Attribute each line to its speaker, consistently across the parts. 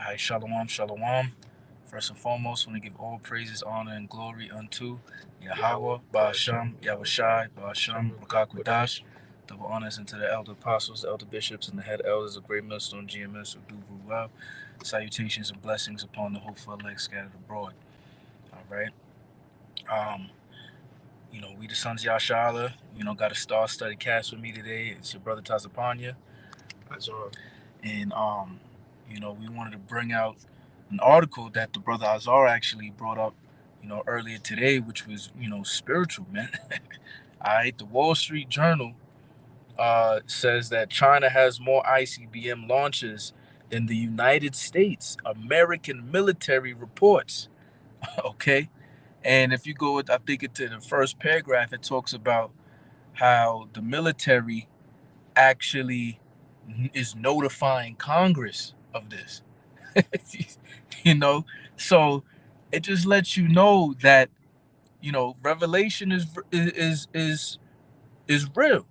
Speaker 1: Hi, shalom, shalom. First and foremost, I want to give all praises, honor, and glory unto Yahweh, Ba'asham, Yahushai, Ba'asham, Rakakwadash. Double honors into the elder apostles, the elder bishops, and the head elders of Great Millstone GMS who do well. Salutations and blessings upon the hopeful elect scattered abroad. All right. Um, we the sons of Yashala. Got a star-studded cast with me today. It's your brother Tazapanya.
Speaker 2: That's all.
Speaker 1: And we wanted to bring out an article that the brother Azar actually brought up, earlier today, which was, spiritual, man. All right, the Wall Street Journal says that China has more ICBM launches than the United States. American military reports. Okay, and if you go, I think into the first paragraph, it talks about how the military actually is notifying Congress of this. you know, so it just lets you know that revelation is real,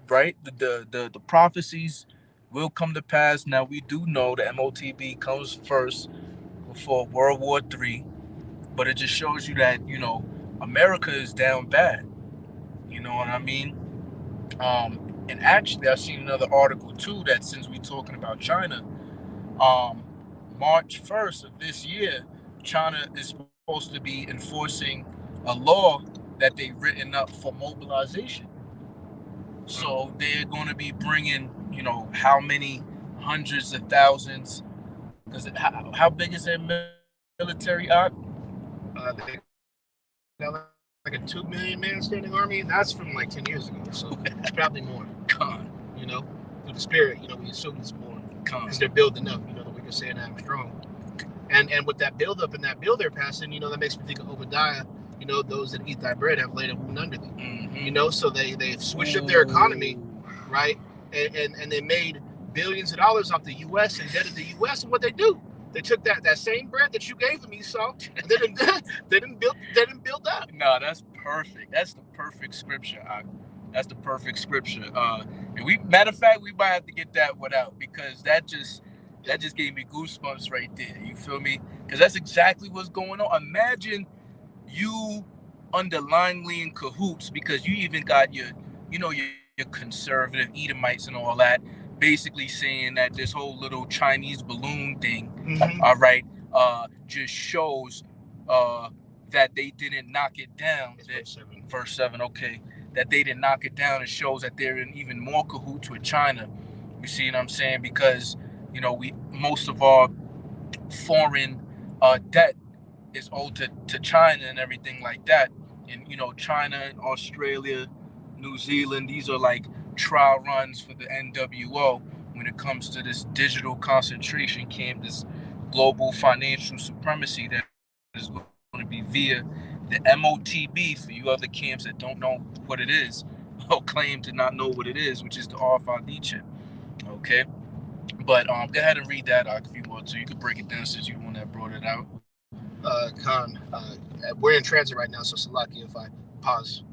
Speaker 1: right? The prophecies will come to pass. Now we do know the MOTB comes first before World War III, but it just shows you that America is down bad. You know what I mean? And actually, I've seen another article too that since we're talking about China, um, March 1st of this year, China is supposed to be enforcing a law that they've written up for mobilization. So they're going to be bringing, how many hundreds of thousands? Because how big is their military up?
Speaker 2: They got like a 2 million man standing army. That's from like 10 years ago, so probably more.
Speaker 1: Con,
Speaker 2: You know, through the spirit, we assume it's more because
Speaker 1: con.
Speaker 2: they're building up. The way you're saying I'm strong, and with that build up and that bill they're passing, that makes me think of Obadiah. Those that eat thy bread have laid a wound under thee. So they've switched up their economy, right? And they made billions of dollars off the U.S. and indebted the U.S. And what they do? They took that same bread that you gave them, Esau, and they didn't build up.
Speaker 1: No, that's perfect. That's the perfect scripture. That's the perfect scripture. And matter of fact, we might have to get that one out because that just gave me goosebumps right there. You feel me? Because that's exactly what's going on. Imagine you underlyingly in cahoots because you even got your conservative Edomites and all that, basically saying that this whole little Chinese balloon thing, all right, just shows that they didn't knock it down. Verse 7, okay, that they didn't knock it down. It shows that they're in even more cahoots with China. You see what I'm saying? Because we most of our foreign debt is owed to China and everything like that. And China, Australia, New Zealand, these are like trial runs for the NWO when it comes to this digital concentration camp, this global financial supremacy that is going to be via the MOTB. For you other camps that don't know what it is or claim to not know what it is, which is the RFID chip. Okay. But go ahead and read that if you want to. You could break it down since you're the one that brought it out.
Speaker 2: Khan, we're in transit right now, so Salaki, if I pause.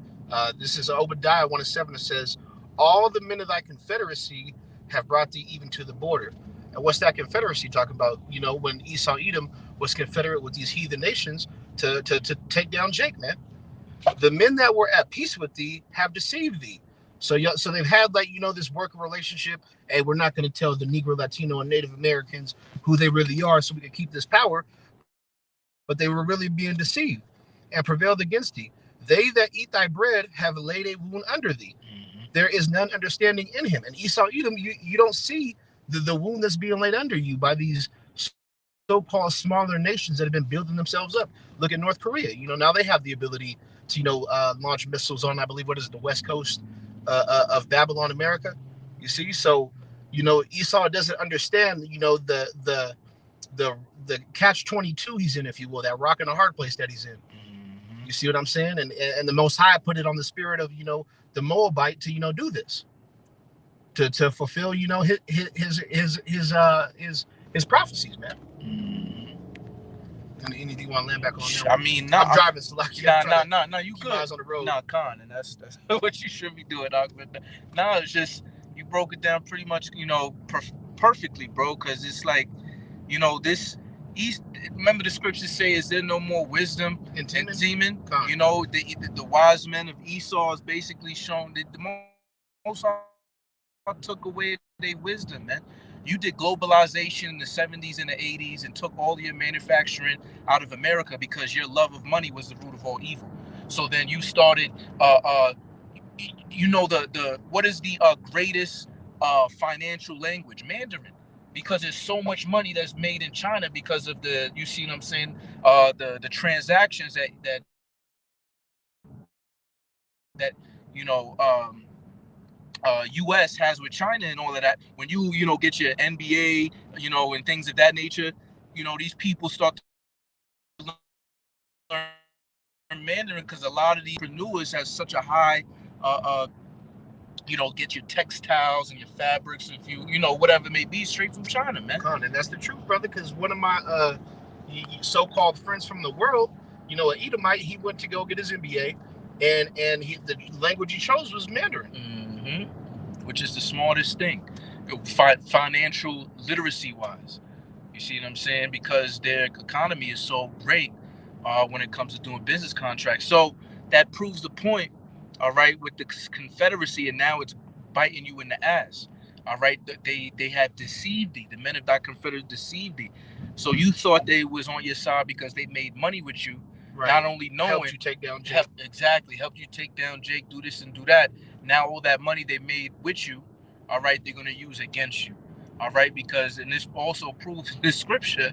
Speaker 2: This is Obadiah 1:7. It says, all the men of thy confederacy have brought thee even to the border. And what's that confederacy talking about? When Esau Edom was confederate with these heathen nations to take down Jake, man. The men that were at peace with thee have deceived thee. So they've had this working relationship. Hey, we're not going to tell the Negro, Latino, and Native Americans who they really are, so we can keep this power. But they were really being deceived and prevailed against thee. They that eat thy bread have laid a wound under thee. There is none understanding in him. And Esau Edom, you don't see the wound that's being laid under you by these so-called smaller nations that have been building themselves up. Look at North Korea. Now they have the ability to launch missiles on, I believe, what is it, the west coast of Babylon, America. You see, so Esau doesn't understand the catch-22 he's in, if you will, that rock and a hard place that he's in. You see what I'm saying? And the Most High put it on the spirit of the Moabite to do this, to fulfill his prophecies, man. Anything you want to land back on that?
Speaker 1: I mean, I'm
Speaker 2: driving, so
Speaker 1: nah, you good.
Speaker 2: Eyes on the road.
Speaker 1: Nah, Con, and that's what you should be doing, Doc. But now it's just you broke it down pretty much, perfectly, bro. Because it's like You know, this East. Remember the scriptures say, "Is there no more wisdom in Teman?" You know, the wise men of Esau is basically shown that the Most High took away their wisdom, man. You did globalization in the 70s and the 80s and took all your manufacturing out of America because your love of money was the root of all evil. So then you started, you know, the what is the greatest financial language? Mandarin. Because there's so much money that's made in China because of the, you see what I'm saying, the transactions that you know US has with China and all of that. When you know get your NBA, you know, and things of that nature, you know, these people start to learn Mandarin because a lot of these entrepreneurs has such a high you know, get your textiles and your fabrics, if you know, whatever it may be, straight from China, man.
Speaker 2: And that's the truth, brother, because one of my so-called friends from the world, you know, an Edomite, he went to go get his MBA, and the language he chose was Mandarin.
Speaker 1: Which is the smartest thing, financial literacy wise. You see what I'm saying? Because their economy is so great when it comes to doing business contracts. So that proves the point, all right, with the Confederacy, and now it's biting you in the ass. All right, they have deceived thee. The men of thy Confederacy deceived thee. So you thought they was on your side because they made money with you, right. Not only knowing
Speaker 2: helped you take down Jake.
Speaker 1: Helped you take down Jake, do this and do that. Now all that money they made with you, all right, they're gonna use against you. All right, because, and this also proves in this scripture,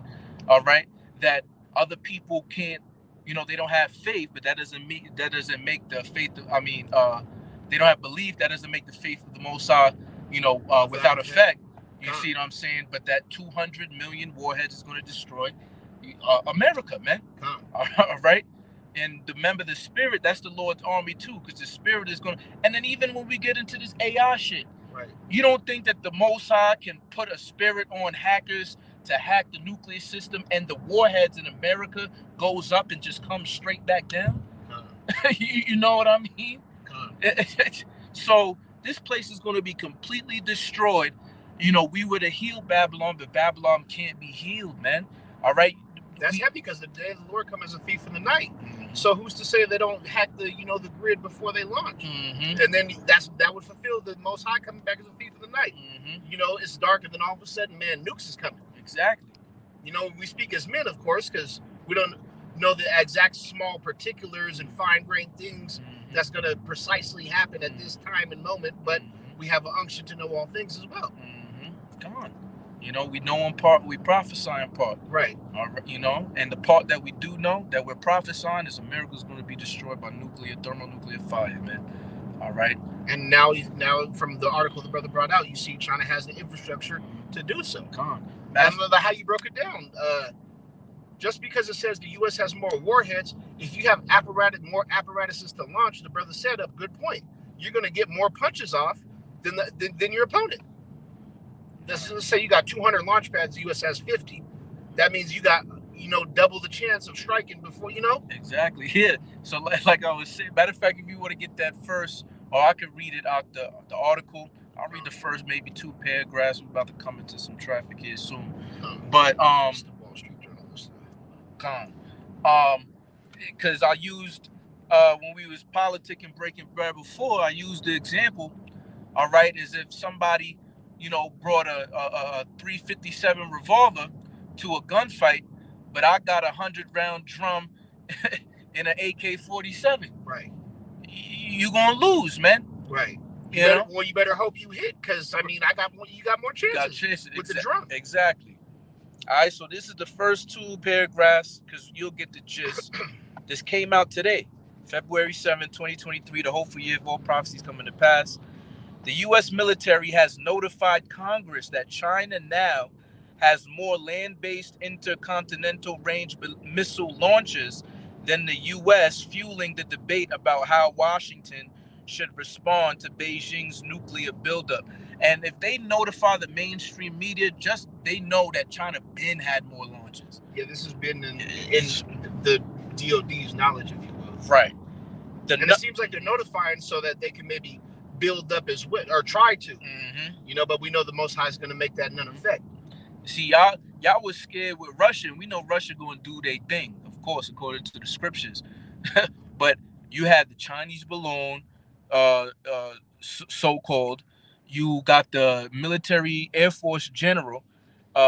Speaker 1: all right, that other people can't, you know, they don't have faith, but that doesn't make the faith of, they don't have belief, that doesn't make the faith of the Most High, you know, without effect. You see what I'm saying? But that 200 million warheads is going to destroy America, man. All right. And remember, the spirit, that's the Lord's army too, because the spirit is going to, and then even when we get into this AI shit, right. You don't think that the Most High can put a spirit on hackers to hack the nuclear system and the warheads in America goes up and just comes straight back down? You know what I mean? So this place is going to be completely destroyed. You know, we were to heal Babylon, but Babylon can't be healed, man. All right?
Speaker 2: That's heavy because the day of the Lord comes as a thief in the night. So who's to say they don't hack the grid before they launch? And then that would fulfill the Most High coming back as a thief in the night. You know, it's dark, and then all of a sudden, man, nukes is coming.
Speaker 1: Exactly.
Speaker 2: You know, we speak as men, of course, because we don't know the exact small particulars and fine-grained things that's going to precisely happen at this time and moment, but we have an unction to know all things as well.
Speaker 1: Come on. You know, we know in part, we prophesy in part.
Speaker 2: Right.
Speaker 1: You know, and the part that we do know that we're prophesying is America is going to be destroyed by thermonuclear fire, man. All right.
Speaker 2: And now from the article the brother brought out, you see China has the infrastructure to do so.
Speaker 1: Come on.
Speaker 2: I don't know how you broke it down. Just because it says the U.S. has more warheads, if you have more apparatuses to launch, the brother said a good point. You're going to get more punches off than your opponent. Let's say you got 200 launch pads, the U.S. has 50. That means you got, double the chance of striking before,
Speaker 1: Exactly. Yeah. So like I was saying, matter of fact, if you want to get that first, or I could read it out the article. I'll read the first maybe 2 paragraphs. We're about to come into some traffic here soon. But
Speaker 2: Wall Street journalist.
Speaker 1: Because I used when we was politicking breaking bread before, I used the example, all right, as if somebody, brought a 357 revolver to a gunfight, but I got a 100-round drum in an AK-47.
Speaker 2: Right.
Speaker 1: You gonna lose, man.
Speaker 2: Right. You better hope you hit, because you got more chances with the drum.
Speaker 1: Exactly. All right, so this is the first 2 paragraphs, because you'll get the gist. This came out today, February 7, 2023, the hopeful year of all prophecies coming to pass. The U.S. military has notified Congress that China now has more land-based intercontinental range missile launches than the U.S., fueling the debate about how Washington should respond to Beijing's nuclear buildup. And if they notify the mainstream media, just they know that China been had more launches.
Speaker 2: Yeah, this has been in the DOD's knowledge, if you will.
Speaker 1: Right.
Speaker 2: It seems like they're notifying so that they can maybe build up as well, or try to. But we know the Most High is going to make that none effect.
Speaker 1: See, y'all was scared with Russia, and we know Russia going to do their thing, of course, according to the scriptures. But you had the Chinese balloon, so-called. You got the military Air Force general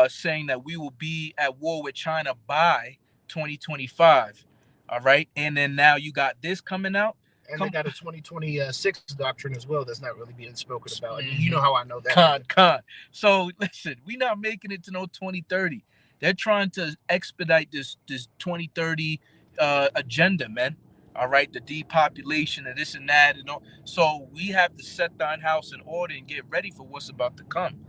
Speaker 1: saying that we will be at war with China by 2025. All right, and then now you got this coming out.
Speaker 2: And they got a 2026 doctrine as well that's not really being spoken about. And you
Speaker 1: Mm-hmm.
Speaker 2: know how I know that.
Speaker 1: Con. So listen, we not making it to no 2030. They're trying to expedite this 2030 agenda, man. All right, the depopulation and this and that and all. So we have to set thine house in order and get ready for what's about to come.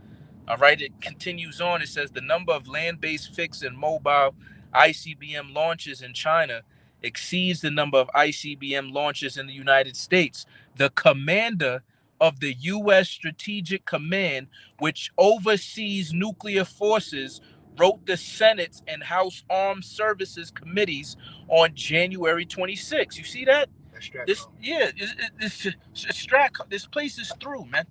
Speaker 1: All right, it continues on. It says the number of land-based fixed and mobile ICBM launches in China exceeds the number of ICBM launches in the United States. The commander of the U.S. Strategic Command, which oversees nuclear forces, wrote the Senate and House Armed Services Committees on January 26. You see that? This, yeah, this place is through, man.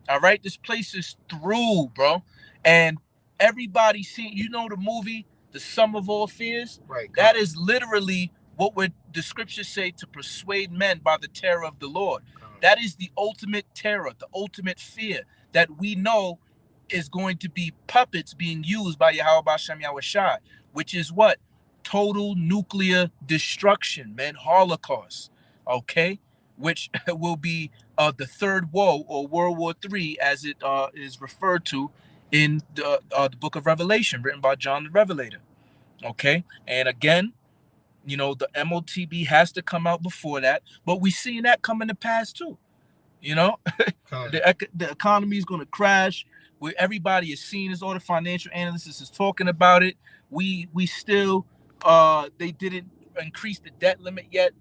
Speaker 1: All right, this place is through, bro. And everybody seen, the movie, The Sum of All Fears?
Speaker 2: Right.
Speaker 1: That is literally what would the scriptures say to persuade men by the terror of the Lord. That is the ultimate terror, the ultimate fear that we know is going to be puppets being used by Yahweh Bashem Yahushai, which is what? Total nuclear destruction, man, Holocaust. Okay? Which will be the third woe, or World War III, as it is referred to in the book of Revelation, written by John the Revelator. Okay, and again, the MOTB has to come out before that, but we seen that coming to pass too. The economy is going to crash. Where everybody is seeing this, all the financial analysts is talking about it. We still they didn't increase the debt limit yet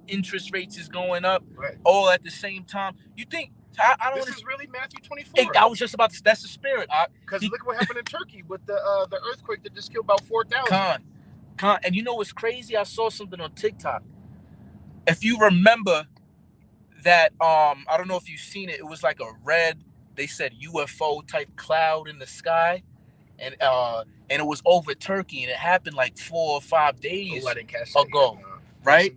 Speaker 1: interest rates is going up,
Speaker 2: right,
Speaker 1: all at the same time. You think I don't?
Speaker 2: This is really Matthew 24.
Speaker 1: I was just about to. That's the spirit.
Speaker 2: Because look what happened in Turkey with the earthquake that just killed about 4,000.
Speaker 1: And you know what's crazy? I saw something on TikTok. If you remember that, I don't know if you've seen it. It was like a red, they said UFO type cloud in the sky, and it was over Turkey, and it happened like 4 or 5 days ago, right?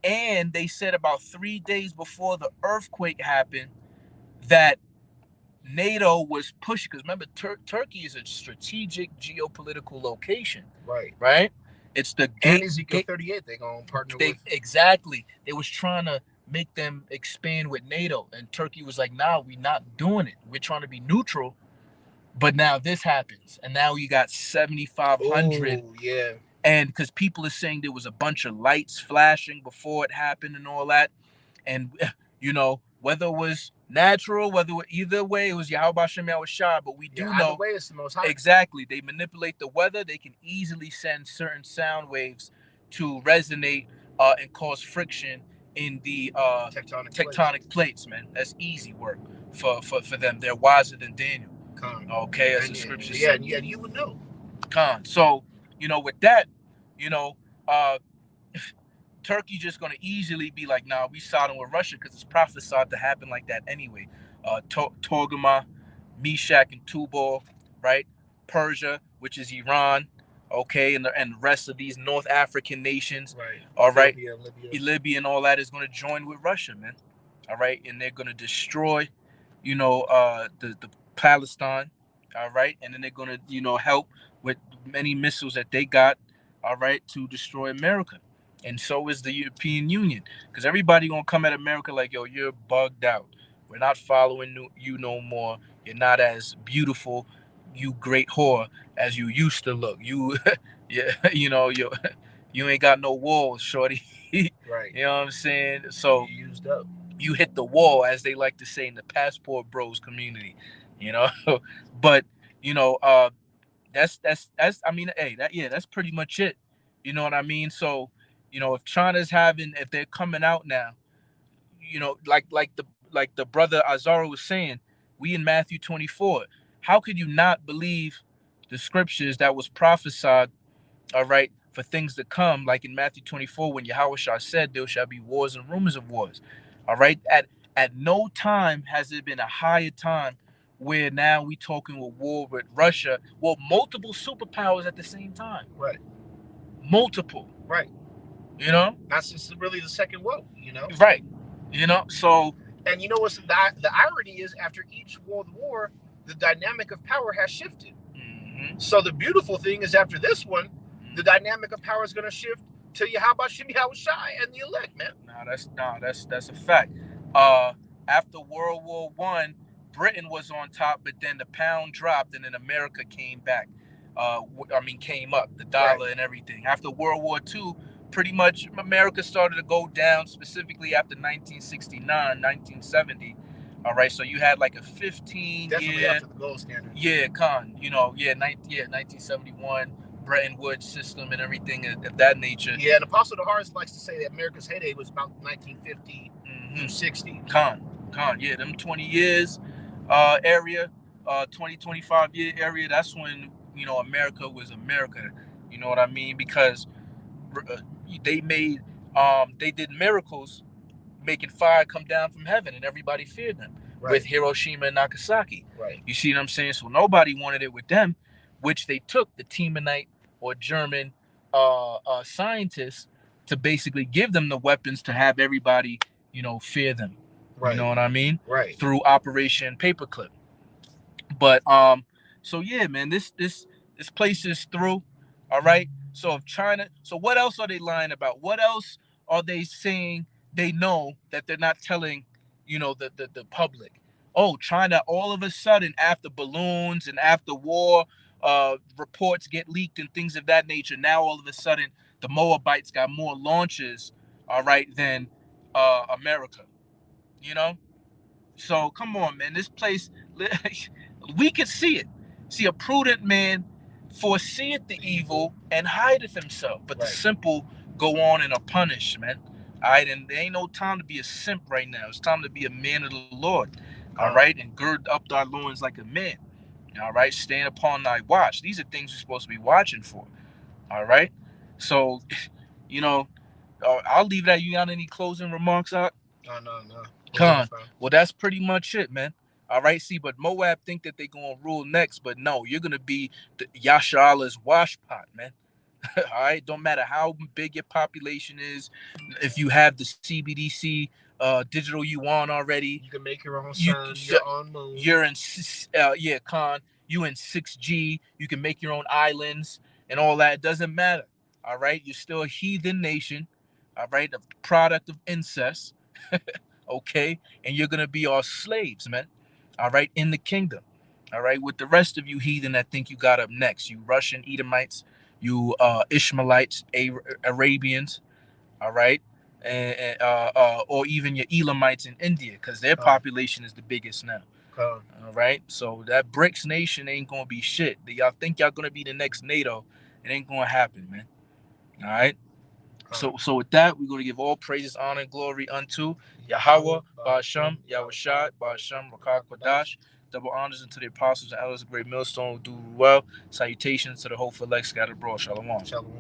Speaker 1: And they said about 3 days before the earthquake happened that NATO was pushing, because remember, Turkey is a strategic geopolitical location. Right? It's the
Speaker 2: and Ezekiel 38 they're going to partner with.
Speaker 1: Exactly. They was trying to make them expand with NATO, and Turkey was like, nah, we're not doing it. We're trying to be neutral. But now this happens, and now you got 7,500.
Speaker 2: Oh, yeah.
Speaker 1: And because people are saying there was a bunch of lights flashing before it happened and all that. And, whether it was natural, either way, it was Yahweh Bashem Yahushai. But we do know.
Speaker 2: Either way, it's the most high.
Speaker 1: Exactly. They manipulate the weather. They can easily send certain sound waves to resonate and cause friction in the tectonic plates, man. That's easy work for them. They're wiser than Daniel. Okay, as the scripture said.
Speaker 2: Yeah, you would know.
Speaker 1: So, with that, Turkey just going to easily be like, nah, we siding with Russia because it's prophesied to happen like that anyway. Torgama, Meshach, and Tubal, right? Persia, which is Iran, okay, and the rest of these North African nations,
Speaker 2: right?
Speaker 1: All right, Libya and all that is going to join with Russia, man. All right, and they're going to destroy, the Palestine, all right, and then they're going to, help with many missiles that they got, all right, to destroy America. And so is the European Union, because everybody gonna come at America like, yo, you're bugged out. We're not following you no more. You're not as beautiful, you great whore, as you used to look. You, yeah, you ain't got no walls, shorty.
Speaker 2: Right.
Speaker 1: You know what I'm saying? So
Speaker 2: you used up.
Speaker 1: You hit the wall, as they like to say in the passport bros community. But that's I mean, hey, that's pretty much it. You know what I mean? So, if they're coming out now, like the brother Azara was saying, we in Matthew 24. How could you not believe the scriptures that was prophesied, all right, for things to come, like in Matthew 24, when Yahushua said there shall be wars and rumors of wars. All right. At no time has there been a higher time where now we talking with war with Russia. Well, multiple superpowers at the same time.
Speaker 2: Right.
Speaker 1: Multiple.
Speaker 2: Right.
Speaker 1: You know?
Speaker 2: That's just really the second woe,
Speaker 1: Right. You know? So.
Speaker 2: And you know what's the irony is, after each world war, the dynamic of power has shifted.
Speaker 1: Mm-hmm.
Speaker 2: So the beautiful thing is, after this one, the dynamic of power is going to shift to Yahweh Shai and the elect, man.
Speaker 1: That's a fact. After World War I, Britain was on top, but then the pound dropped, and then America came back. Came up, the dollar and everything. After World War II, pretty much America started to go down, specifically after 1969, 1970. All right, so you had like a 15
Speaker 2: Definitely
Speaker 1: year,
Speaker 2: after the gold standard.
Speaker 1: Yeah, 1971, Bretton Woods system and everything of that nature.
Speaker 2: Yeah, and Apostle DeHarst likes to say that America's heyday was about 1950 through 60.
Speaker 1: Yeah, them 20 years area, 25 year area, that's when, America was America. You know what I mean? Because they made, they did miracles, making fire come down from heaven, and everybody feared them. Right. With Hiroshima and Nagasaki.
Speaker 2: Right.
Speaker 1: You see what I'm saying? So nobody wanted it with them, which they took the Teemanite or German scientists to basically give them the weapons to have everybody, fear them. Right. You know what I mean?
Speaker 2: Right.
Speaker 1: Through Operation Paperclip. But so yeah, man, this place is through. All right. So if China, so what else are they lying about? What else are they saying they know that they're not telling, the public? Oh, China, all of a sudden, after balloons and after war reports get leaked and things of that nature, now all of a sudden the Moabites got more launches, all right, than America. So come on, man. This place, we could see it. See, a prudent man foreseeth the evil and hideth himself, but the simple go on and are punished, man. All right, and there ain't no time to be a simp right now. It's time to be a man of the Lord, all right, and gird up thy loins like a man, all right, stand upon thy watch. These are things you're supposed to be watching for, all right. So, I'll leave that. You got any closing remarks out?
Speaker 2: No.
Speaker 1: Con. Well, that's pretty much it, man. All right, see, but Moab think that they're going to rule next, but no, you're going to be the Yasha'Allah's washpot, man. All right, don't matter how big your population is. If you have the CBDC digital yuan already,
Speaker 2: you can make your own sun, your own moon.
Speaker 1: You're in, Con. You in 6G. You can make your own islands and all that. It doesn't matter. All right, you're still a heathen nation. All right, a product of incest. Okay, and you're gonna be our slaves, man. All right, in the kingdom. All right, with the rest of you heathen that think you got up next, you Russian Edomites, you Ishmaelites, Arabians, all right, and or even your Elamites in India, because their population is the biggest now. All right, so that BRICS nation ain't gonna be shit. Y'all think y'all gonna be the next NATO? It ain't gonna happen, man. All right. So with that, we're going to give all praises, honor, and glory unto Yahweh, Ba'asham, Yahushua, Ba'asham, Rakak, Quadash. Double honors unto the apostles and elders of Great Millstone who do well. Salutations to the hopeful elect scattered abroad. Shalom.
Speaker 2: Shalom.